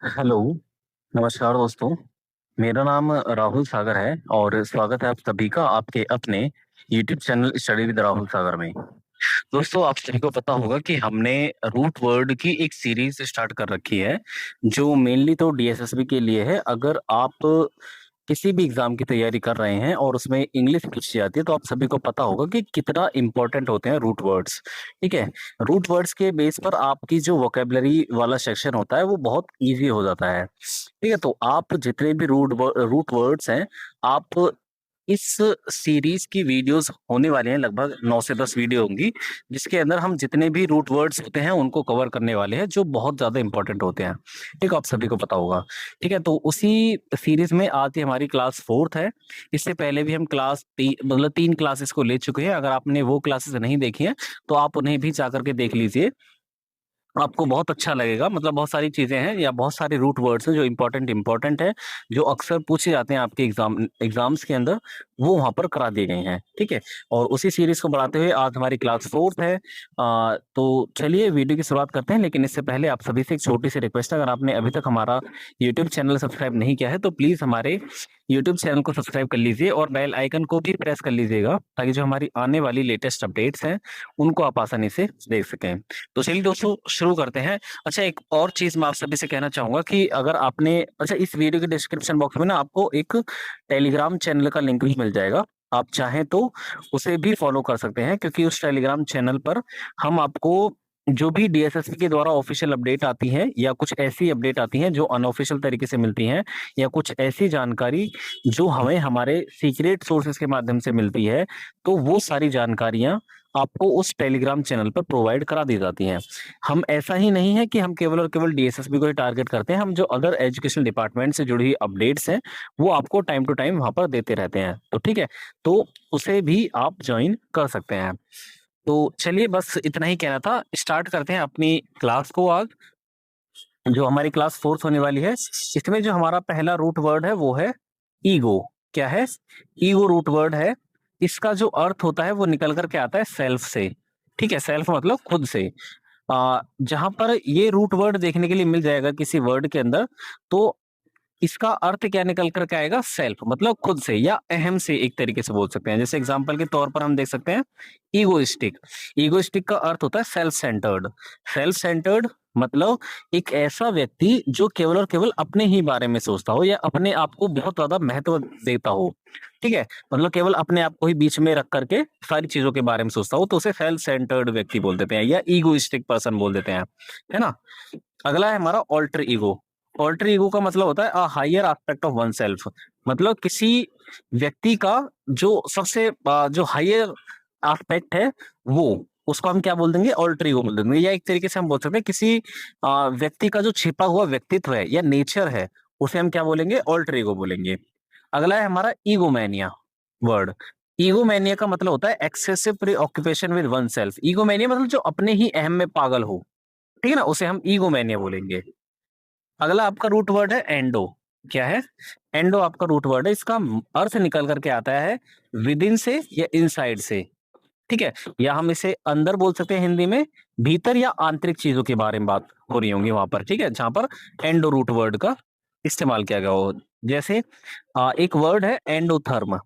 Hello, नमस्कार दोस्तों। मेरा नाम राहुल सागर है और स्वागत है आप सभी का आपके अपने YouTube channel study with Rahul Sagar में। दोस्तों, आप सभी को पता होगा कि हमने रूट वर्ड की एक सीरीज स्टार्ट कर रखी है, जो मेनली तो डीएसएसबी के लिए है। अगर आप किसी भी एग्जाम की तैयारी कर रहे हैं और उसमें इंग्लिश पूछी जाती है, तो आप सभी को पता होगा कि कितना इंपॉर्टेंट होते हैं रूट वर्ड्स। ठीक है, रूट वर्ड्स के बेस पर आपकी जो वोकेबलरी वाला सेक्शन होता है वो बहुत इजी हो जाता है। ठीक है, तो आप जितने भी रूट वर्ड्स हैं, आप इस सीरीज की वीडियोस होने वाले हैं, लगभग 9 से 10 वीडियो होंगी, जिसके अंदर हम जितने भी रूट वर्ड्स होते हैं उनको कवर करने वाले हैं, जो बहुत ज्यादा इंपॉर्टेंट होते हैं। ठीक है, आप सभी को पता होगा। ठीक है, तो उसी सीरीज में आज ये हमारी क्लास फोर्थ है। इससे पहले भी हम मतलब 3 क्लासेस को ले चुके हैं। अगर आपने वो क्लासेस नहीं देखी हैं, तो आप उन्हें भी जा करके देख लीजिए, आपको बहुत अच्छा लगेगा। मतलब बहुत सारी चीजें हैं या बहुत सारे रूट वर्ड्स हैं जो इंपॉर्टेंट है, जो अक्सर पूछे जाते हैं आपके एग्जाम्स के अंदर, वो वहां पर करा दिए गए हैं। ठीक है, और उसी सीरीज को बढ़ाते हुए आज हमारी क्लास फोर्थ है। तो चलिए वीडियो की शुरुआत करते हैं, लेकिन इससे पहले आप सभी से एक छोटी सी रिक्वेस्ट है। अगर आपने अभी तक हमारा यूट्यूब चैनल सब्सक्राइब नहीं किया है, तो प्लीज हमारे यूट्यूब चैनल को सब्सक्राइब कर लीजिए और बेल आइकन को भी प्रेस कर लीजिएगा, ताकि जो हमारी आने वाली लेटेस्ट अपडेट्स हैं उनको आप आसानी से देख सकें। तो चलिए दोस्तों, शुरू करते हैं। अच्छा, एक और चीज मैं आप सभी से कहना चाहूंगा कि अगर आपने इस वीडियो के डिस्क्रिप्शन बॉक्स में ना आपको एक टेलीग्राम चैनल का लिंक भी मिल जाएगा। आप चाहें तो उसे भी फॉलो कर सकते हैं, क्योंकि उस टेलीग्राम चैनल पर हम आपको जो भी डीएसएसपी के द्वारा ऑफिशियल अपडेट आती है, या कुछ ऐसी अपडेट आती हैं जो अनऑफिशियल तरीके से मिलती हैं, या कुछ ऐसी जानकारी जो हमें हमारे सीक्रेट सोर्सेज के माध्यम से मिलती है, तो वो सारी जानकारियां आपको उस टेलीग्राम चैनल पर प्रोवाइड करा दी जाती हैं। हम ऐसा ही नहीं है कि हम केवल और केवल डीएसएसबी को ही टारगेट करते हैं, हम जो अदर एजुकेशन डिपार्टमेंट से जुड़ी हुई अपडेट्स हैं वो आपको टाइम टू टाइम वहां पर देते रहते हैं। तो ठीक है, तो उसे भी आप ज्वाइन कर सकते हैं। तो चलिए, बस इतना ही कहना था। स्टार्ट करते हैं अपनी क्लास को आज, जो हमारी क्लास फोर्थ होने वाली है। इसमें जो हमारा पहला रूट वर्ड है वो है ईगो। क्या है? ईगो रूट वर्ड है। इसका जो अर्थ होता है वो निकल करके आता है सेल्फ से। ठीक है, सेल्फ मतलब खुद से। जहां पर ये रूट वर्ड देखने के लिए मिल जाएगा किसी वर्ड के अंदर, तो इसका अर्थ क्या निकल कर के आएगा? सेल्फ मतलब खुद से या अहम से, एक तरीके से बोल सकते हैं। जैसे एग्जांपल के तौर पर हम देख सकते हैं ईगोइस्टिक। ईगोइस्टिक का अर्थ होता है सेल्फ सेंटर्ड। सेल्फ सेंटर्ड मतलब एक ऐसा व्यक्ति जो केवल और केवल अपने ही बारे में सोचता हो, या अपने आप को बहुत ज्यादा महत्व देता हो। ठीक है, मतलब केवल अपने आप को ही बीच में रख करके सारी चीजों के बारे में सोचता हो, तो उसे सेल्फ सेंटर्ड व्यक्ति बोल देते हैं, या ईगोइस्टिक पर्सन बोल देते हैं। है ना? अगला है हमारा ऑल्टर ईगो। ऑल्टर ईगो का मतलब होता है a higher aspect of one self. मतलब किसी व्यक्ति का जो सबसे जो हायर एस्पेक्ट है, वो उसको हम क्या बोल देंगे? ऑल्टर ईगो बोल देंगे। या एक तरीके से हम बोल सकते हैं किसी व्यक्ति का जो छिपा हुआ व्यक्तित्व है या नेचर है, उसे हम क्या बोलेंगे? ऑल्टर ईगो बोलेंगे। अगला है हमारा ईगोमैनिया वर्ड। ईगोमैनिया का मतलब होता है excessive preoccupation with oneself. Egomania मतलब जो अपने ही अहम में पागल हो। ठीक है ना, उसे हम ईगोमैनिया बोलेंगे। अगला आपका रूट वर्ड है एंडो। क्या है? एंडो आपका रूट वर्ड है। इसका अर्थ निकल करके आता है विद इन से या इनसाइड से। ठीक है, या हम इसे अंदर बोल सकते हैं हिंदी में, भीतर या आंतरिक चीजों के बारे में बात हो रही होंगी वहां पर। ठीक है, जहां पर एंडो रूट वर्ड का इस्तेमाल किया गया हो। जैसे एक वर्ड है एंडोथर्म।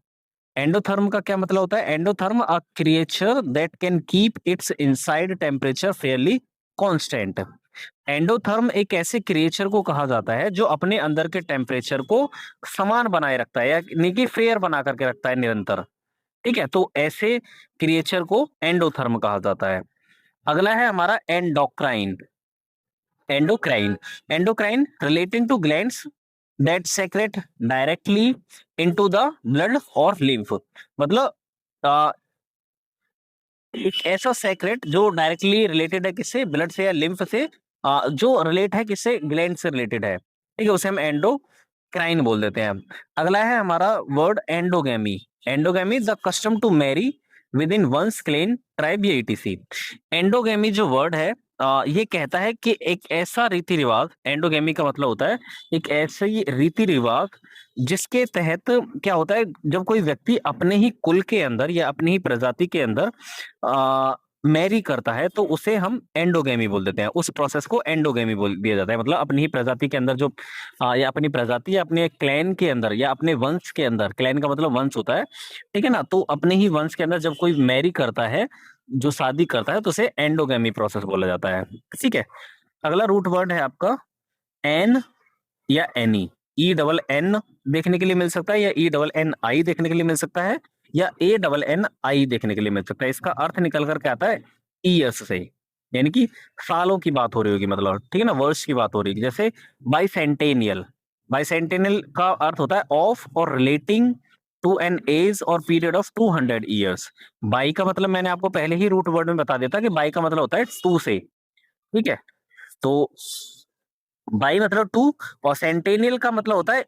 एंडोथर्म का क्या मतलब होता है? Endotherm a creature that can keep its inside temperature Fairlie constant. Endotherm एक ऐसे क्रिएचर को कहा जाता है जो अपने अंदर के टेम्परेचर को समान बनाए रखता है, यानी कि फेयर बना करके रखता है निरंतर। ठीक है, तो ऐसे क्रिएचर को एंडोथर्म कहा जाता है। अगला है हमारा endocrine. Endocrine endocrine relating to glands that secrete directly into the blood और लिम्फ। मतलब अ, एक ऐसा सेक्रेट जो डायरेक्टली रिलेटेड है किससे? ब्लड से या लिम्फ से। जो रिलेट है किससे? ग्लैंड से रिलेटेड है। ठीक है, उसे हम एंडोक्राइन बोल देते हैं। अगला है हमारा word endogamy. Endogamy the custom to marry within one's clan tribe या ईटीसी। एंडोगेमी जो वर्ड है, ये कहता है कि एक ऐसा रीति रिवाज, एंडोगेमी का मतलब होता है एक ऐसी रीति रिवाज जिसके तहत क्या होता है, जब कोई व्यक्ति अपने ही कुल के अंदर या अपनी ही प्रजाति के अंदर मैरी करता है तो उसे हम एंडोगेमी बोल देते हैं। उस प्रोसेस को एंडोगेमी बोल दिया जाता है। मतलब अपनी ही प्रजाति के अंदर जो या अपनी प्रजाति या अपने क्लैन के अंदर या अपने वंश के अंदर, क्लैन का मतलब वंश होता है, ठीक है ना? तो अपने ही वंश के अंदर जब कोई मैरी करता है, जो शादी करता है, तो उसे एंडोगेमी प्रोसेस बोला जाता है। ठीक है। अगला रूट वर्ड है आपका एन या एनी। ई डबल एन देखने के लिए मिल सकता है, या ई डबल एन आई देखने के लिए मिल सकता है, या ए डबल एन आई देखने के लिए मिल सकता है। इसका अर्थ निकल कर के आता है ईयर्स से, यानी कि सालों की बात हो रही होगी, मतलब ठीक है ना, वर्ष की बात हो रही है। जैसे बाइसेंटेनियल, बाइसेंटेनियल का अर्थ होता है ऑफ और रिलेटिंग टू एन एज और पीरियड ऑफ 200 ईयर्स। बाई का मतलब मैंने आपको पहले ही रूट वर्ड में बता देता कि बाई का मतलब होता है टू से, ठीक है। तो बाई मतलब टू, और सेंटेनियल का मतलब होता है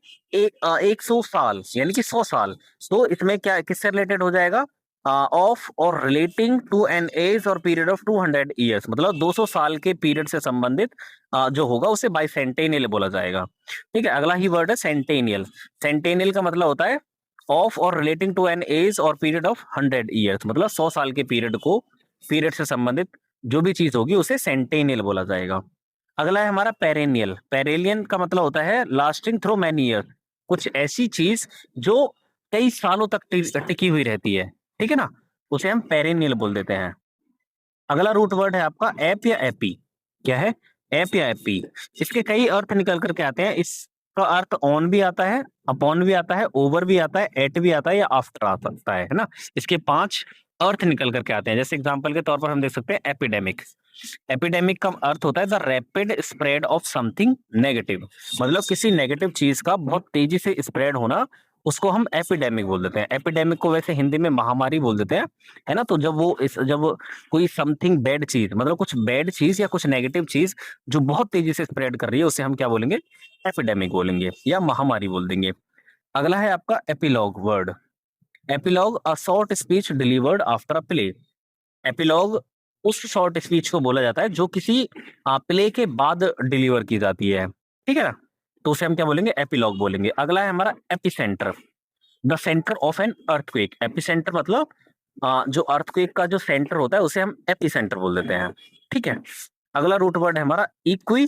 100 साल, यानी कि 100 साल। तो इसमें क्या किससे रिलेटेड हो जाएगा? ऑफ और रिलेटिंग टू एन एज और पीरियड ऑफ 200 ईयर्स, मतलब 200 साल के पीरियड से संबंधित जो होगा उसे बाई सेंटेनियल बोला जाएगा। ठीक है। अगला ही वर्ड है सेंटेनियल। सेंटेनियल का मतलब होता है ऑफ और रिलेटिंग टू एन एज और पीरियड ऑफ 100 ईयर्स, मतलब 100 साल के पीरियड से संबंधित जो भी चीज होगी उसे सेंटेनियल बोला जाएगा। अगला है हमारा पेरेनियल। पेरेनियल का मतलब होता है लास्टिंग थ्रू मैनी ईयर, कुछ ऐसी चीज जो कई सालों तक टिकी हुई रहती है, ठीक है ना, उसे हम पेरेनियल बोल देते हैं। अगला रूट वर्ड है आपका एप या एपी। क्या है? एप या एपी। इसके कई अर्थ निकल करके आते हैं। इसका अर्थ ऑन भी आता है, अपॉन भी आता है, ओवर भी आता है, एट भी आता है, या आफ्टर आ सकता है ना। इसके 5 अर्थ निकल करके आते हैं। जैसे एग्जांपल के तौर पर हम देख सकते हैं एपिडेमिक। एपिडेमिक का अर्थ होता है the rapid spread of something negative, मतलब किसी नेगेटिव चीज का बहुत तेजी से स्प्रेड होना, उसको हम एपिडेमिक बोल देते हैं। एपिडेमिक को वैसे हिंदी में महामारी बोल देते हैं, है ना। तो जब कोई समथिंग बैड चीज, मतलब कुछ बैड चीज या कुछ नेगेटिव चीज जो बहुत तेजी से स्प्रेड कर रही है, उसे हम क्या बोलेंगे? एपिडेमिक बोलेंगे या महामारी बोल देंगे। अगला है आपका epilogue word. Epilogue a short speech delivered after a play. Epilogue उस शॉर्ट स्पीच को बोला जाता है जो किसी प्ले के बाद डिलीवर की जाती है, ठीक है ना। तो उसे हम क्या बोलेंगे? एपिलॉग बोलेंगे। अगला है हमारा epicentre. The centre of an earthquake. Epicentre मतलब जो अर्थक्वेक का जो सेंटर होता है उसे हम एपिसेंटर बोल देते हैं, ठीक है। अगला रूट वर्ड है हमारा इक्वी,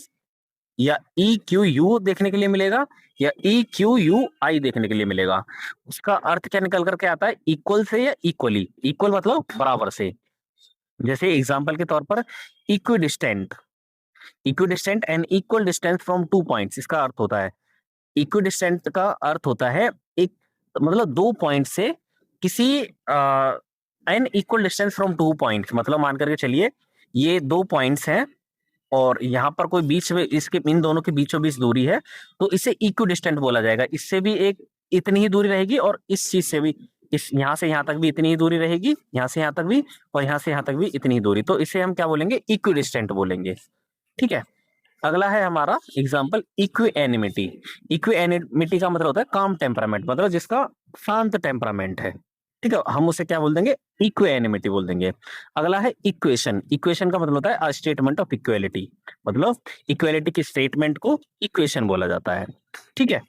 या ई क्यू यू देखने के लिए मिलेगा, या ई क्यू यू आई देखने के लिए मिलेगा। उसका अर्थ क्या निकल करके आता है? इक्वल से या इक्वली। इक्वल मतलब बराबर से। जैसे एग्जांपल के तौर पर equidistant, equidistant and equal distance from 2 points. इसका अर्थ होता है, इक्विडिस्टेंट का अर्थ होता है एक, मतलब 2 पॉइंट से किसी an equal distance from 2 points, मतलब मान करके चलिए ये 2 पॉइंट्स हैं और यहाँ पर कोई बीच में इसके इन दोनों के बीचों बीच दूरी है, तो इसे इक्विडिस्टेंट बोला जाएगा। इससे भी एक इतनी ही दूरी रहेगी, और इस चीज से भी, इस यहाँ से यहाँ तक भी इतनी ही दूरी रहेगी, यहाँ से यहाँ तक भी, और यहाँ से यहाँ तक भी इतनी ही दूरी, तो इसे हम क्या बोलेंगे? इक्विडिस्टेंट बोलेंगे, ठीक है। अगला है हमारा एग्जाम्पल इक्विएनिमिटी। इक्विएनिमिटी का मतलब होता है काम टेम्परामेंट, मतलब जिसका शांत टेम्परामेंट है, ठीक है, हम उसे क्या बोल देंगे? इक्विएनिमिटी बोल देंगे। अगला है इक्वेशन। इक्वेशन का मतलब होता है स्टेटमेंट ऑफ इक्वेलिटी, मतलब इक्वेलिटी की स्टेटमेंट को इक्वेशन बोला जाता है, ठीक है,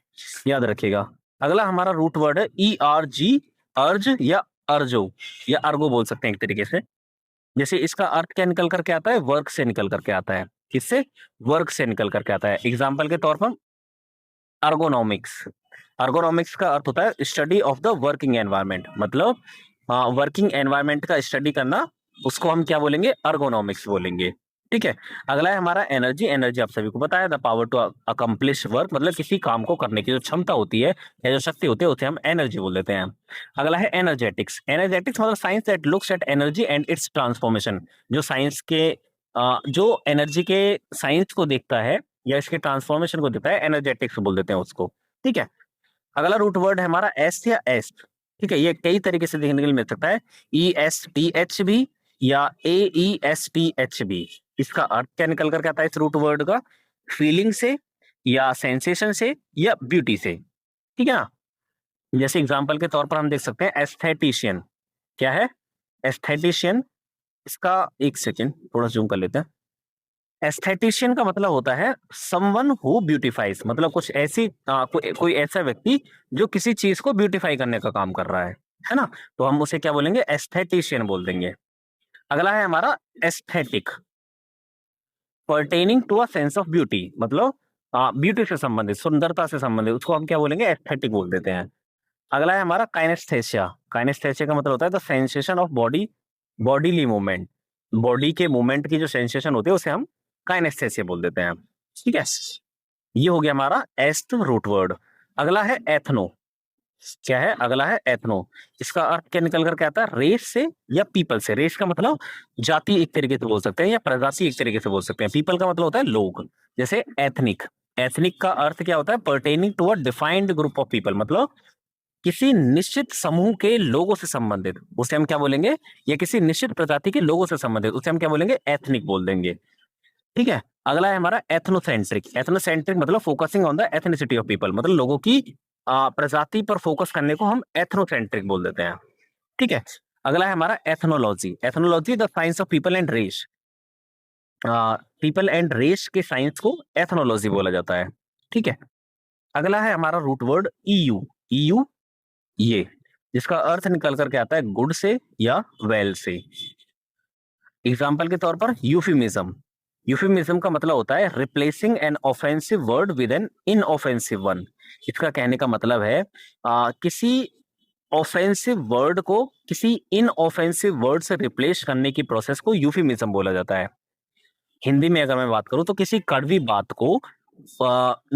याद रखिएगा। अगला हमारा रूट वर्ड है ई आर जी, अर्ज या अर्जो, या अर्गो बोल सकते हैं एक तरीके से। जैसे इसका अर्थ क्या निकल करके आता है? वर्क से निकल करके आता है। किससे? वर्क से निकल करके आता है। एग्जाम्पल के तौर पर अर्गोनॉमिक्स। अर्गोनॉमिक्स का अर्थ होता है study of the working environment, मतलब वर्किंग एनवायरनमेंट का स्टडी करना, उसको हम क्या बोलेंगे? अर्गोनॉमिक्स बोलेंगे, ठीक है। अगला है हमारा एनर्जी। एनर्जी आप सभी को पता है the power to accomplish work, मतलब किसी काम को करने की जो क्षमता होती है या जो शक्ति होती है उसे हम एनर्जी बोल देते हैं। अगला है एनर्जेटिक्स। एनर्जेटिक्स मतलब science that looks at energy and it's transformation, जो साइंस के जो एनर्जी के साइंस को देखता है या इसके ट्रांसफॉर्मेशन को देखता है, एनर्जेटिक्स बोल देते हैं उसको, ठीक है। अगला रूट वर्ड है हमारा एस या एस्ट, ठीक है। ये कई तरीके से देखने के लिए मिल सकता है, ई एस टी एच भी या ए ई एस टी एच भी। इसका अर्थ क्या निकल करके आता है इस रूट वर्ड का? फीलिंग से, या सेंसेशन से, या ब्यूटी से, ठीक है ना। जैसे एग्जांपल के तौर पर हम देख सकते हैं एस्थेटिशियन। क्या है? एस्थेटिशियन। इसका एक सेकेंड थोड़ा जूम कर लेते हैं। एस्थेटिशियन का मतलब होता है समवन हु ब्यूटिफाइज, मतलब कुछ ऐसी कोई ऐसा व्यक्ति जो किसी चीज को ब्यूटिफाई करने का काम कर रहा है ना। तो हम उसे क्या बोलेंगे? एस्थेटिशियन बोल देंगे। अगला है हमारा aesthetic, pertaining to a sense of beauty, मतलब ब्यूटी से संबंधित, सुंदरता से संबंधित, उसको हम क्या बोलेंगे, एस्थेटिक बोल देते हैं। अगला है हमारा काइनेस्थेसिया, काइनेस्थेसिया का मतलब होता है the sensation of body, bodily movement, body के मूवमेंट की जो सेंसेशन होती है उसे हम काइनेस्थेसिया बोल देते हैं। ठीक है, ये हो गया हमारा एस्ट रूट वर्ड। अगला है एथनो, क्या है, अगला है एथनो। इसका अर्थ क्या निकल कर के आता है, रेस से या पीपल से। रेस का मतलब जाति एक तरीके से बोल सकते हैं, या प्रजाति एक तरीके से बोल सकते हैं। पीपल का मतलब होता है लोग, जैसे एथनिक। एथनिक का अर्थ क्या होता है, pertaining to a defined group of people, मतलब किसी निश्चित समूह के लोगों से संबंधित, उसे हम क्या बोलेंगे, या किसी निश्चित प्रजाति के लोगों से संबंधित, उसे हम क्या बोलेंगे, एथनिक बोल देंगे। ठीक है, अगला है हमारा एथनोसेंट्रिक। एथनोसेंट्रिक मतलब focusing on the ethnicity of people, मतलब लोगों की प्रजाति पर फोकस करने को हम एथनोसेंट्रिक बोल देते हैं। ठीक है, अगला है हमारा ethnology. Ethnology the science of people and race, people and race के साइंस को एथनोलॉजी बोला जाता है। ठीक है, अगला है हमारा रूट वर्ड ईयू। ईयू ये, जिसका अर्थ निकल करके आता है गुड से या वेल से। एग्जाम्पल के तौर पर यूफिमिज्म। यूफिमिज्म का मतलब होता है replacing an offensive word with an inoffensive one. इसका कहने का मतलब है किसी ऑफेंसिव वर्ड को किसी इनऑफेंसिव वर्ड से रिप्लेस करने की प्रोसेस को यूफिमिज्म बोला जाता है। हिंदी में अगर मैं बात करूं तो किसी कड़वी बात को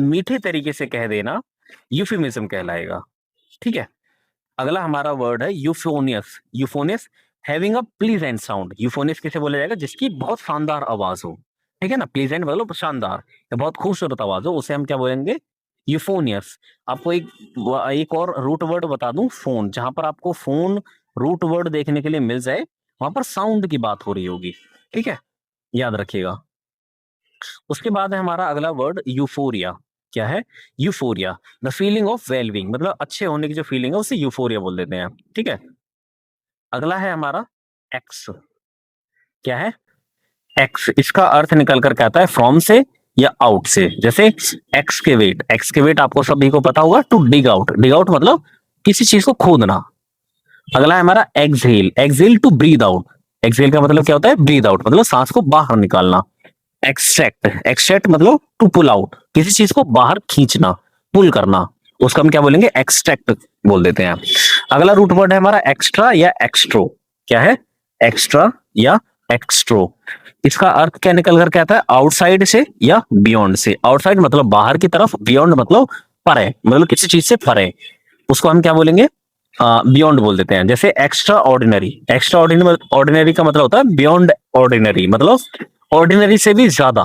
मीठे तरीके से कह देना यूफिमिज्म कहलाएगा। ठीक है, अगला हमारा वर्ड है यूफोनियस। यूफोनियस हैविंग अ प्लीजेंट साउंड। यूफोनियस किसे बोला जाएगा, जिसकी बहुत शानदार आवाज हो। ठीक है ना, प्लीजेंट मतलब शानदार या बहुत खूबसूरत आवाज हो, उसे हम क्या बोलेंगे, यूफोनियस। आपको एक और रूट वर्ड बता दूं, फोन। जहां पर आपको फोन रूट वर्ड देखने के लिए मिल जाए, वहां पर साउंड की बात हो रही होगी। ठीक है, याद रखिएगा। उसके बाद है हमारा अगला वर्ड यूफोरिया। क्या है, euphoria the feeling of wellbeing, मतलब अच्छे होने की जो फीलिंग है उसे यूफोरिया बोल देते हैं। ठीक है, अगला है हमारा एक्स। क्या है, एक्स। इसका अर्थ निकल करके आता है फ्रॉम से या आउट से, जैसे एक्सकेवेट। एक्सकेवेट आपको सभी को पता होगा, to dig out. Dig out मतलब किसी चीज को खोदना। अगला है हमारा exhale. Exhale to breathe out. Exhale का मतलब क्या होता है, ब्रीद आउट मतलब सांस को बाहर निकालना। एक्सट्रैक्ट। एक्सट्रैक्ट मतलब टू पुल आउट, किसी चीज को बाहर खींचना, पुल करना, उसको हम क्या बोलेंगे, एक्सट्रैक्ट बोल देते हैं। अगला रूट वर्ड है हमारा एक्स्ट्रा या एक्स्ट्रो। क्या है, एक्स्ट्रा या एक्स्ट्रो। इसका अर्थ क्या निकल कर के आता है, आउटसाइड से या बियॉन्ड से। आउटसाइड मतलब बाहर की तरफ, बियॉन्ड मतलब परे, मतलब किसी चीज से परे, उसको हम क्या बोलेंगे, बियॉन्ड बोल देते हैं। जैसे एक्स्ट्रा ऑर्डिनरी। एक्स्ट्रा ऑर्डिनरी का मतलब होता है बियॉन्ड ऑर्डिनरी, मतलब ऑर्डिनरी से भी ज्यादा,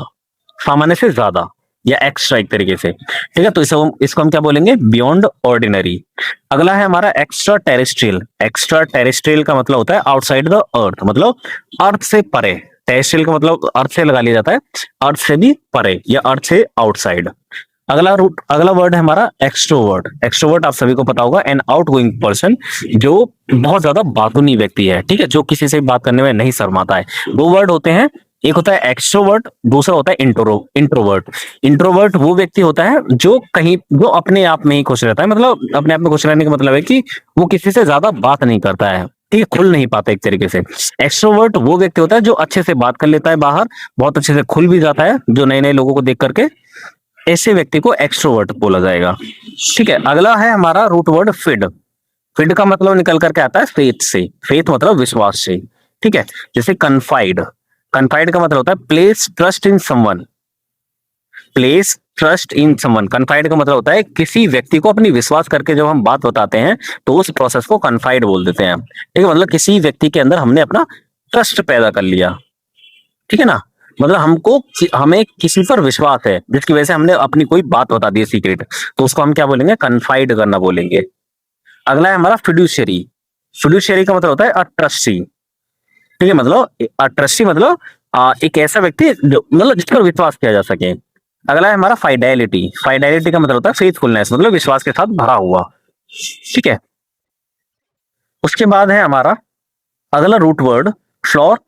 सामान्य से ज्यादा, या एक्स्ट्रा एक तरीके से। ठीक है, तो इसको हम क्या बोलेंगे, बियॉन्ड ऑर्डिनरी। अगला है हमारा एक्स्ट्रा टेरेस्ट्रियल। एक्स्ट्रा टेरेस्ट्रियल का मतलब होता है आउटसाइड द अर्थ, मतलब अर्थ से परे। टेरेस्ट्रियल का मतलब अर्थ से लगा लिया जाता है, अर्थ से भी परे या अर्थ से आउटसाइड। अगला वर्ड है हमारा एक्सट्रोवर्ट। एक्सट्रोवर्ट आप सभी को पता होगा, एन आउटगोइंग पर्सन, जो बहुत ज्यादा बातूनी व्यक्ति है। ठीक है, जो किसी से बात करने में नहीं शर्माता है। दो वर्ड होते हैं, एक होता है एक्सट्रोवर्ट, दूसरा होता है इंट्रोवर्ट। इंट्रोवर्ट वो व्यक्ति होता है जो अपने आप में ही खुश रहता है, मतलब अपने आप में खुश रहने का मतलब है कि वो किसी से ज्यादा बात नहीं करता है। ठीक है, खुल नहीं पाता एक तरीके से। एक्सट्रोवर्ट वो व्यक्ति होता है जो अच्छे से बात कर लेता है बाहर, बहुत अच्छे से खुल भी जाता है, जो नए नए लोगों को देख करके, ऐसे व्यक्ति को एक्सट्रोवर्ट बोला जाएगा। ठीक है, अगला है हमारा रूट वर्ड फिड। फिड का मतलब निकल करके आता है फेथ से। फेथ मतलब विश्वास से। ठीक है, जैसे कन्फाइड। कन्फाइड का मतलब होता है place trust in someone. Place trust in someone. Confide का मतलब होता है किसी व्यक्ति को अपनी विश्वास करके जब हम बात बताते हैं तो उस प्रोसेस को कन्फाइड बोल देते हैं। ठीक है, मतलब किसी व्यक्ति के अंदर हमने अपना ट्रस्ट पैदा कर लिया। ठीक है ना, मतलब हमें किसी पर विश्वास है जिसकी वजह से हमने अपनी कोई बात बता दी सीक्रेट, तो उसको हम क्या बोलेंगे, कन्फाइड करना बोलेंगे। अगला है हमारा फिड्यूशियरी। फिड्यूशियरी का मतलब होता है ट्रस्टी। ठीक है, मतलब ट्रस्टी मतलब एक ऐसा व्यक्ति जो मतलब जिस पर विश्वास किया जा सके। अगला है हमारा फाइडेलिटी। फाइडेलिटी का मतलब होता है फेथफुलनेस, मतलब विश्वास के साथ भरा हुआ। ठीक है, उसके बाद है हमारा अगला रूट वर्ड फ्लोर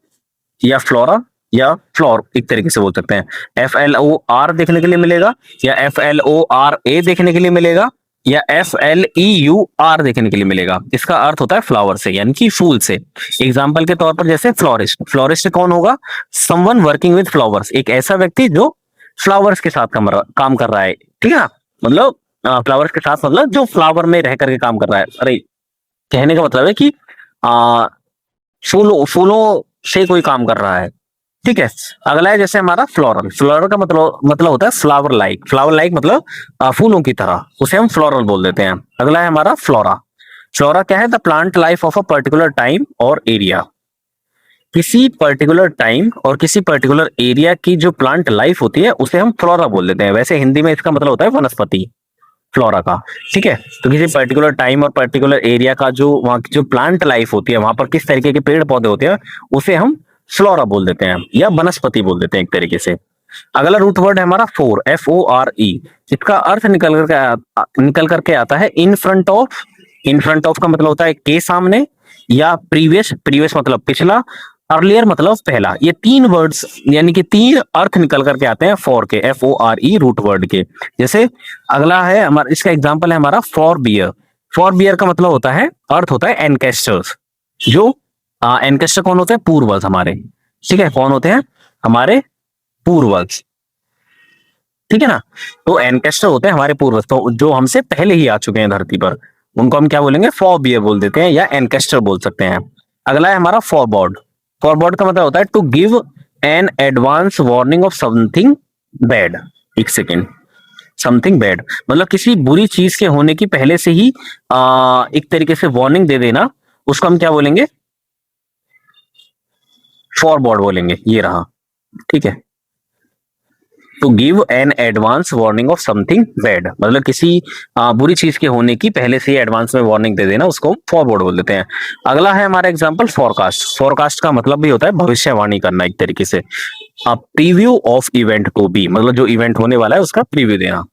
या फ्लोरा या फ्लोर, एक तरीके से बोल सकते हैं। FLOR देखने के लिए मिलेगा या FLORA देखने के लिए मिलेगा, या FLEUR देखने के लिए मिलेगा। इसका अर्थ होता है फ्लावर से, यानी कि फूल से। एग्जाम्पल के तौर पर जैसे फ्लोरिस्ट, फ्लोरिस्ट कौन होगा? समवन वर्किंग विद फ्लावर्स, एक ऐसा व्यक्ति जो फ्लावर्स के साथ काम कर रहा है, ठीक है ना? मतलब फ्लावर्स के साथ मतलब जो फ्लावर में रह करके काम कर रहा है। अरे कहने का मतलब है कि आ, फूलों फूलों से कोई काम कर रहा है, ठीक है। अगला है जैसे हमारा फ्लोरल, फ्लोरल का मतलब होता है फ्लावर लाइक, फ्लावर लाइक मतलब फूलों की तरह, उसे हम फ्लोरल बोल देते हैं। अगला है हमारा फ्लोरा, फ्लोरा क्या है? The plant life of a particular time और एरिया, किसी पर्टिकुलर टाइम और किसी पर्टिकुलर एरिया की जो प्लांट लाइफ होती है उसे हम फ्लोरा बोल देते हैं। वैसे हिंदी में इसका मतलब होता है वनस्पति, फ्लोरा का, ठीक है। तो किसी पर्टिकुलर टाइम और पर्टिकुलर एरिया का जो वहाँ की जो प्लांट लाइफ होती है, वहां पर किस तरीके के पेड़ पौधे होते हैं, उसे हम फ्लोरा बोल देते हैं या वनस्पति बोल देते हैं एक तरीके से। अगला रूट वर्ड है हमारा फोर, FORE, इसका अर्थ निकल करके आता है in front of. In front of का मतलब होता है के सामने, या प्रीवियस, प्रीवियस मतलब पिछला, अर्लियर मतलब पहला। ये तीन वर्ड्स यानी कि तीन अर्थ निकल करके आते हैं फॉर के, FORE रूट वर्ड के। जैसे अगला है हमारा, इसका एग्जांपल है हमारा फॉर बियर। फॉर बियर का मतलब होता है, अर्थ होता है एनकेस्टर्स, जो एनकेस्टर कौन होते हैं? पूर्वज हमारे, ठीक है। कौन होते हैं? हमारे पूर्वज, ठीक है ना। तो एनकेस्टर होते हैं हमारे पूर्वज, तो जो हमसे पहले ही आ चुके हैं धरती पर, उनको हम क्या बोलेंगे? फॉरबियर बोल देते हैं या एनकेस्टर बोल सकते हैं। अगला है हमारा फॉरबॉर्ड। फॉरबॉर्ड का मतलब होता है to give an advance warning of something bad. एक सेकेंड, समथिंग बैड मतलब किसी बुरी चीज के होने की पहले से ही एक तरीके से वार्निंग दे देना, उसको हम क्या बोलेंगे? फॉरबॉर्ड बोलेंगे। ये रहा, ठीक है। To give an advance warning of something bad मतलब किसी बुरी चीज के होने की पहले से ही एडवांस में वार्निंग दे देना, उसको फॉरवर्ड बोल देते हैं। अगला है हमारा एग्जांपल फॉरकास्ट। फॉरकास्ट का मतलब भी होता है भविष्यवाणी करना एक तरीके से। Preview of event to be मतलब जो इवेंट होने वाला है उसका प्रीव्यू देना।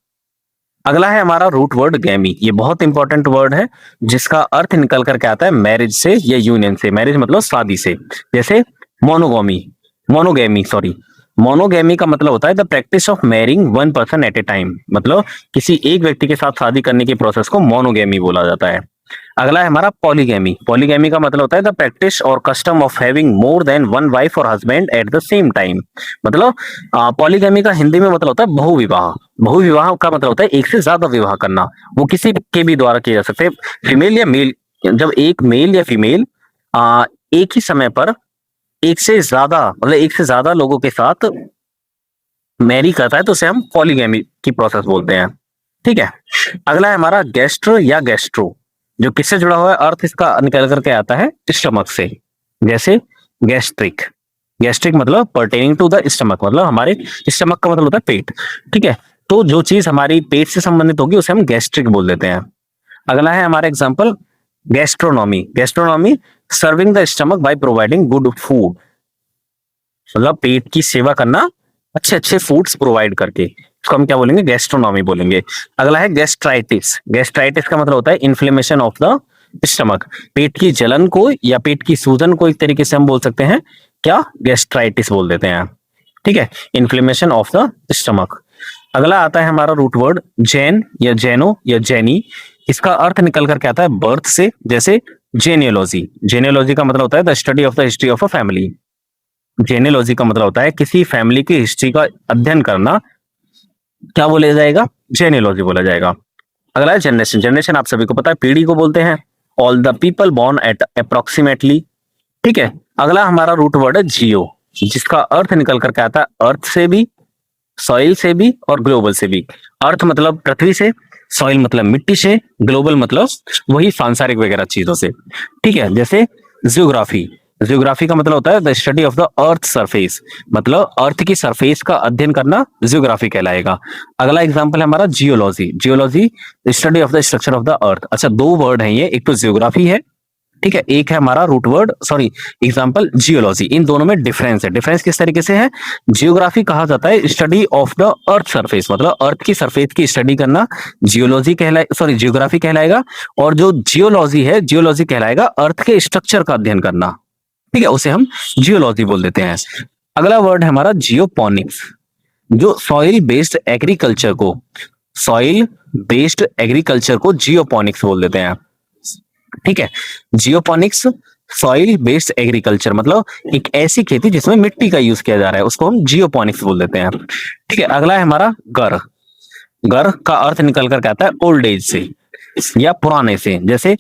अगला है हमारा रूट वर्ड गैमी, ये बहुत इंपॉर्टेंट वर्ड है जिसका अर्थ निकल करके आता है मैरिज से या यूनियन से। मैरिज मतलब शादी से। जैसे मोनोगोमी, मोनोगेमी सॉरी, मोनोगेमी का मतलब होता है the practice of marrying one person at A time, मतलब किसी एक व्यक्ति के साथ शादी करने की प्रोसेस को मोनोगेमी बोला जाता है। अगला है हमारा पॉलीगेमी। पॉलीगेमी का मतलब होता है द प्रैक्टिस और custom of having more than one wife और husband at the same time, मतलब पॉलीगेमी का हिंदी में मतलब होता है बहुविवाह। बहुविवाह का मतलब होता है एक से ज्यादा विवाह करना, वो किसी के भी द्वारा किया जा सकते हैं, फीमेल या मेल। जब एक मेल या फीमेल एक ही समय पर एक से ज्यादा मतलब एक से ज्यादा लोगों के साथ मैरी करता है तो उसे हम पॉलीगैमी की प्रोसेस बोलते हैं, ठीक है। अगला है हमारा गैस्ट्रो या गैस्ट्रो, जो किससे जुड़ा हुआ है? अर्थ इसका निकल करके आता है स्टमक से। जैसे गैस्ट्रिक, गैस्ट्रिक मतलब पर्टेनिंग टू द स्टमक, मतलब हमारे स्टमक का मतलब होता है पेट, ठीक है। तो जो चीज हमारी पेट से संबंधित होगी उसे हम गैस्ट्रिक बोल देते हैं। अगला है हमारा example gastronomy. Gastronomy serving the stomach by providing good food, मतलब पेट की सेवा करना अच्छे अच्छे फूड्स प्रोवाइड करके, इसको हम क्या बोलेंगे? गैस्ट्रोनॉमी बोलेंगे। अगला है गैस्ट्राइटिस। गैस्ट्राइटिस का मतलब होता है इन्फ्लेमेशन ऑफ द स्टमक, पेट की जलन को या पेट की सूजन को एक तरीके से हम बोल सकते हैं क्या? गैस्ट्राइटिस बोल देते हैं, ठीक है। Inflammation of the stomach. अगला आता है हमारा रूट वर्ड जैन या जैनो या जैनी, इसका अर्थ निकल करके आता है बर्थ से। जैसे जेनियोलॉजी, जेनियोलॉजी का मतलब होता है the study of the history of a family. Genealogy का मतलब होता है किसी फैमिली की हिस्ट्री का अध्ययन करना, क्या बोला जाएगा? जेनेलॉजी बोला जाएगा। अगला है जनरेशन। जनरेशन आप सभी को पता है पीढ़ी को बोलते हैं, all the people born at approximately, ठीक है। अगला हमारा रूट वर्ड है जियो, जिसका अर्थ निकल करके आता है अर्थ से भी, सॉइल से भी और ग्लोबल से भी। अर्थ मतलब पृथ्वी से, सॉइल मतलब मिट्टी से, ग्लोबल मतलब वही सांसारिक वगैरह चीजों से, ठीक है। जैसे जियोग्राफी, जियोग्राफी का मतलब होता है the study of the earth surface, मतलब अर्थ की सरफेस का अध्ययन करना जियोग्राफी कहलाएगा। अगला एग्जांपल है हमारा geology. Geology study of the structure of the earth. अच्छा, दो वर्ड है ये, एक तो जियोग्राफी है, ठीक है, एक है हमारा root word sorry example geology. इन दोनों में डिफरेंस है। डिफरेंस किस तरीके से है? जियोग्राफी कहा जाता है study of the earth surface, मतलब अर्थ की सरफेस की स्टडी करना जियोलॉजी कहलाए सॉरी जियोग्राफी कहलाएगा, और जो जियोलॉजी है जियोलॉजी कहलाएगा अर्थ के स्ट्रक्चर का अध्ययन करना, ठीक है, उसे हम जियोलॉजी बोल देते हैं। अगला वर्ड है हमारा जियोपोनिक्स, जो सॉइल बेस्ड एग्रीकल्चर को सॉइल बेस्ड एग्रीकल्चर को जियोपोनिक्स बोल देते हैं। ठीक है, जियोपोनिक्स सॉइल बेस्ड एग्रीकल्चर मतलब एक ऐसी खेती जिसमें मिट्टी का यूज किया जा रहा है, उसको हम जियोपोनिक्स बोल देते हैं। ठीक है, अगला है हमारा गर। गर का अर्थ निकल कर आता है ओल्ड एज से या पुराने से, जैसे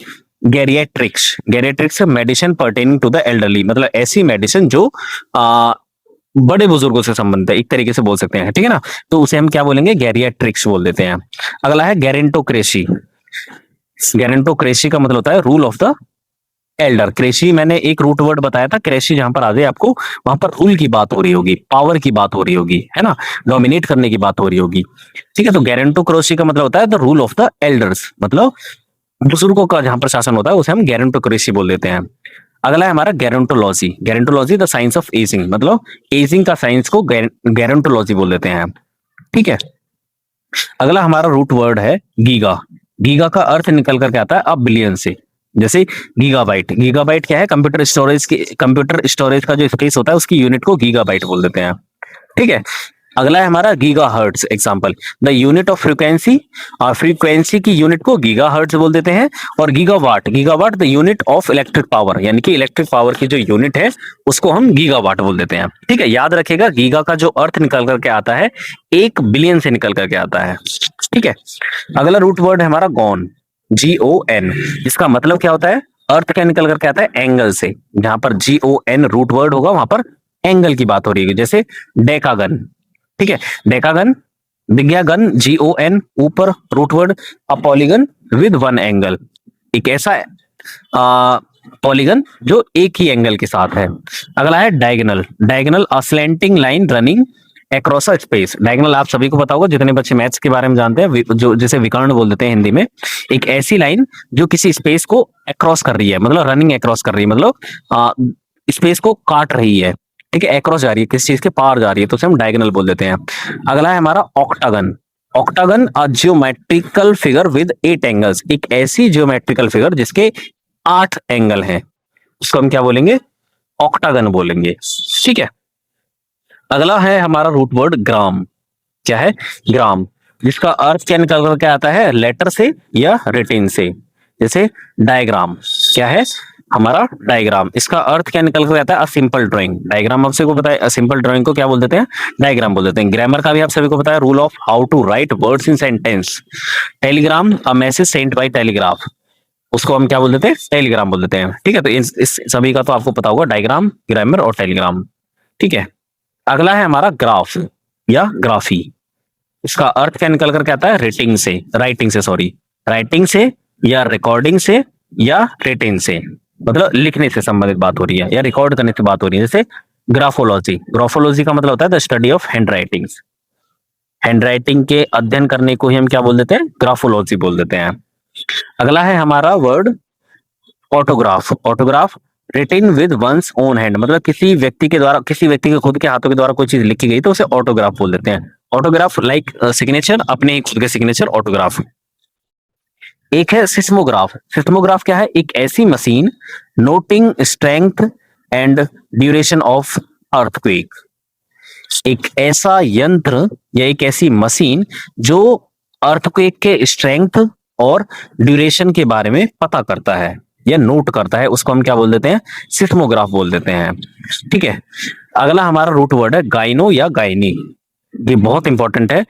geriatrics. Geriatrics medicine pertaining to the elderly, मतलब ऐसी मेडिसिन जो बड़े बुजुर्गों से संबंधित है, एक तरीके से बोल सकते हैं। ठीक है ना, तो उसे हम क्या बोलेंगे, गेरिएट्रिक्स बोल देते हैं। अगला है गेरेंटोक्रेसी। गेरेंटोक्रेसी का मतलब होता है rule of the Elder. Cracy मैंने एक रूट वर्ड बताया था, क्रेसी जहां पर आ जाए आपको, वहां पर रूल की बात हो रही होगी, पावर की बात हो रही होगी, है ना, डोमिनेट करने की बात हो रही होगी। ठीक है, तो गेरेंटोक्रेसी का मतलब होता है the rule of the elders, मतलब बुजुर्गों का जहां पर शासन होता है उसे हम गेरेंटोक्रेसी बोल देते हैं। अगला है हमारा गेरोंटोलॉजी। गेरोंटोलॉजी द साइंस ऑफ एजिंग, मतलब एजिंग का साइंस को गेरोंटोलॉजी बोल देते हैं। ठीक है, अगला हमारा रूट वर्ड है गीगा। गीगा का अर्थ निकल करके आता है अब बिलियन से, जैसे गीगाबाइट। गीगाबाइट क्या है, कंप्यूटर स्टोरेज का जो स्पेस होता है उसकी यूनिट को गीगाबाइट बोल देते हैं। ठीक है, अगला है हमारा gigahertz. Example, the unit of frequency, और फ्रीक्वेंसी की यूनिट को गीगा हर्ट्स बोल देते हैं। और gigawatt, gigawatt the unit of electric power, यानी कि इलेक्ट्रिक पावर की जो यूनिट है उसको हम गीगावाट बोल देते हैं। ठीक है, याद रखिएगा गीगा का जो अर्थ निकल करके आता है 1 बिलियन से निकल करके आता है। ठीक है, अगला रूट वर्ड है हमारा गॉन। GON, जिसका मतलब क्या होता है, अर्थ क्या निकल करके आता है, एंगल से। जहां पर GON रूट वर्ड होगा वहां पर एंगल की बात हो रही है, जैसे डेकागन। ठीक है, डेकागन, दिग्या गन, GON ऊपर root word, a polygon with 1 angle, एक ऐसा पॉलीगन जो एक ही एंगल के साथ है। अगला है diagonal. Diagonal a slanting line running across a space. Diagonal आप सभी को पता होगा, जितने बच्चे मैथ्स के बारे में जानते हैं, जो जिसे विकर्ण बोल देते हैं हिंदी में, एक ऐसी लाइन जो किसी स्पेस को अक्रॉस कर रही है, मतलब रनिंग अक्रॉस कर रही है, मतलब स्पेस को काट रही है। ठीक है, अक्रॉस जा रही है, किसी चीज के पार जा रही है, तो उसे हम डायगोनल बोल देते हैं। अगला है हमारा octagon. Octagon a geometrical figure with 8 angles, एक ऐसी जियोमेट्रिकल फिगर जिसके 8 एंगल हैं, उसको हम क्या बोलेंगे, ऑक्टागन बोलेंगे। ठीक है, अगला है हमारा रूट वर्ड ग्राम। क्या है, ग्राम, जिसका अर्थ क्या निकल करके आता है, लेटर से या रिटिन से, जैसे डायग्राम। क्या है हमारा डायग्राम, इसका अर्थ क्या निकल कर आता है, अ सिंपल ड्राइंग। डायग्राम आप सबको पता है, सिंपल ड्राइंग को क्या बोल देते हैं, डायग्राम बोल देते हैं। ग्रामर का भी आप सभी को पता है, rule of how to write words in sentence. Telegram, a message sent by telegraph, उसको हम क्या बोल देते हैं, टेलीग्राम बोल देते हैं। ठीक है, तो इस सभी का तो आपको पता होगा, डायग्राम, ग्रामर और टेलीग्राम। ठीक है, अगला है हमारा ग्राफ या ग्राफी। इसका अर्थ क्या निकल करके आता है, राइटिंग से सॉरी, राइटिंग से या रिकॉर्डिंग से या रिटिन से, मतलब लिखने से संबंधित बात हो रही है या रिकॉर्ड करने से बात हो रही है। जैसे ग्राफोलॉजी। ग्राफोलॉजी का मतलब होता है the study of hand writings. Hand writing के अध्ययन करने को ही हम क्या बोल देते हैं, ग्राफोलॉजी बोल देते हैं। अगला है हमारा word autograph. Autograph रिटिन with one's own hand, मतलब किसी व्यक्ति के द्वारा, किसी व्यक्ति के खुद के हाथों के द्वारा कोई चीज लिखी गई तो उसे ऑटोग्राफ बोल देते हैं। ऑटोग्राफ लाइक सिग्नेचर, अपने ही खुद के सिग्नेचर, ऑटोग्राफ। एक है सिस्मोग्राफ। सिस्मोग्राफ क्या है, एक ऐसी machine noting strength and duration of earthquake. एक ऐसा यंत्र या एक ऐसी मशीन जो अर्थक्वेक के स्ट्रेंथ और ड्यूरेशन के बारे में पता करता है या नोट करता है, उसको हम क्या बोल देते हैं, सिस्मोग्राफ बोल देते हैं। ठीक है, अगला हमारा रूट वर्ड है गाइनो या गायनी। ये बहुत इंपॉर्टेंट है,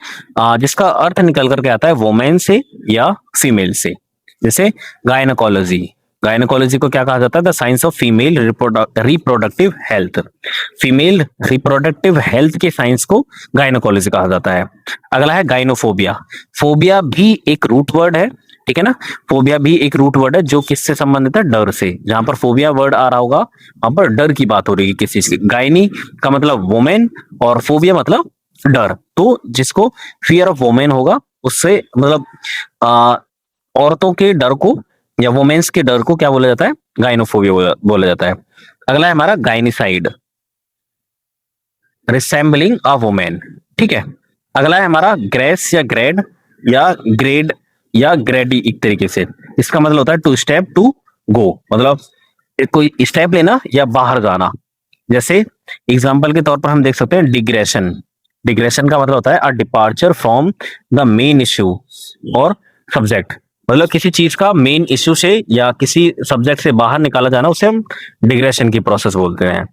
जिसका अर्थ निकल करके आता है वोमेन से या फीमेल से, जैसे गायनकोलॉजी। गायनकोलॉजी को क्या कहा जाता है, the science of female reproductive health. Female reproductive health के साइंस को गायनकोलॉजी कहा जाता है। अगला है गायनोफोबिया। फोबिया भी एक रूट वर्ड है, ठीक है ना, फोबिया भी एक रूट वर्ड है जो किससे संबंधित है, डर से। जहां पर फोबिया वर्ड आ रहा होगा वहां पर डर की बात हो रही है किसी चीज की। गायनी का मतलब वोमेन और फोबिया मतलब डर, तो जिसको फियर ऑफ वोमेन होगा उससे मतलब औरतों के डर को या वोमेन्स के डर को क्या बोला जाता है, गायनोफोबिया बोला जाता है। अगला है हमारा गायनिसाइड, रिसेंबलिंग अ वोमेन। ठीक है, अगला है हमारा ग्रेस या ग्रेड या ग्रेड या ग्रेडी, एक तरीके से इसका मतलब होता है टू स्टेप टू गो, मतलब कोई स्टेप लेना या बाहर जाना। जैसे एग्जाम्पल के तौर पर हम देख सकते हैं डिग्रेशन। डिग्रेशन का मतलब होता है अ departure from the main issue और सब्जेक्ट, मतलब किसी चीज का मेन इश्यू से या किसी सब्जेक्ट से बाहर निकाला जाना, उसे हम डिग्रेशन की प्रोसेस बोलते हैं।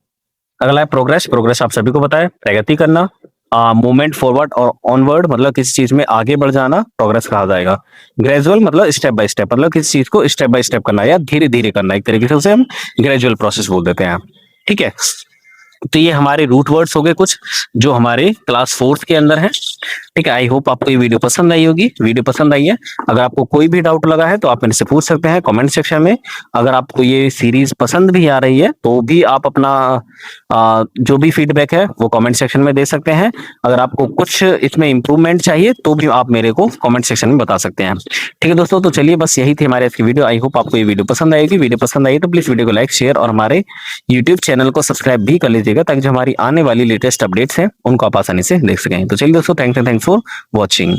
अगला है प्रोग्रेस। प्रोग्रेस आप सभी को पता है, प्रगति करना। मूवमेंट फॉरवर्ड और ऑनवर्ड, मतलब किसी चीज में आगे बढ़ जाना प्रोग्रेस कहा जाएगा। ग्रेजुअल मतलब स्टेप बाय स्टेप, मतलब किसी चीज को स्टेप बाय स्टेप करना या धीरे धीरे करना, एक तरीके से उसे हम ग्रेजुअल प्रोसेस बोल देते हैं। ठीक है, तो ये हमारे रूट वर्ड्स हो गए कुछ जो हमारे क्लास फोर्थ के अंदर है। ठीक है, आई होप आपको ये वीडियो पसंद आई होगी। वीडियो पसंद आई है, अगर आपको कोई भी डाउट लगा है तो आप मेरे से पूछ सकते हैं कमेंट सेक्शन में। अगर आपको ये सीरीज पसंद भी आ रही है तो भी आप अपना जो भी फीडबैक है वो कमेंट सेक्शन में दे सकते हैं। अगर आपको कुछ इसमें इंप्रूवमेंट चाहिए तो भी आप मेरे को कमेंट सेक्शन में बता सकते हैं। ठीक है दोस्तों, तो चलिए बस यही थी हमारे आज की वीडियो। आई होप आपको ये वीडियो पसंद आएगी। वीडियो पसंद आई तो प्लीज वीडियो को लाइक, शेयर और हमारे यूट्यूब चैनल को सब्सक्राइब भी कर लीजिएगा, ताकि जो हमारी आने वाली लेटेस्ट अपडेट्स हैं उनको आप आसानी से देख सकें। तो चलिए दोस्तों, थैंक्स फॉर वॉचिंग।